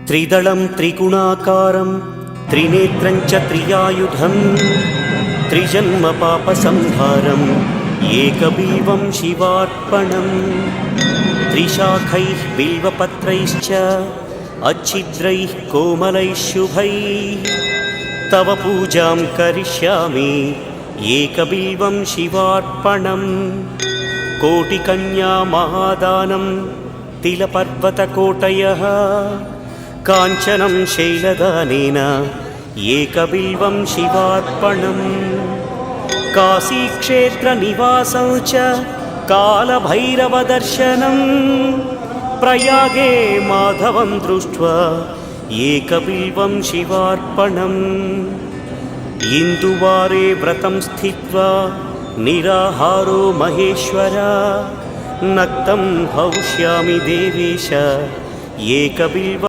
त्रिदलं त्रिगुणाकारं त्रिनेत्रं च त्रियायुधं त्रिजन्म पापसंहारम् एकबिल्वं शिवार्पणम् त्रिशाखैः बिल्वपत्रैश्च अच्छिद्रैः कोमलैः शुभैः तव पूजां करिष्यामि एकबिल्वं शिवार्पणम् कोटिकन्या महादानं तिलपर्वतकोटयः काञ्चनं शैलदानेन एकबिल्वं शिवार्पणम् काशीक्षेत्रनिवासं च कालभैरवदर्शनं प्रयागे माधवं दृष्ट्वा एकबिल्वं शिवार्पणम् इन्दुवारे व्रतं स्थित्वा निराहारो महेश्वर नक्तं हौष्यामि देवेश एकबिल्वं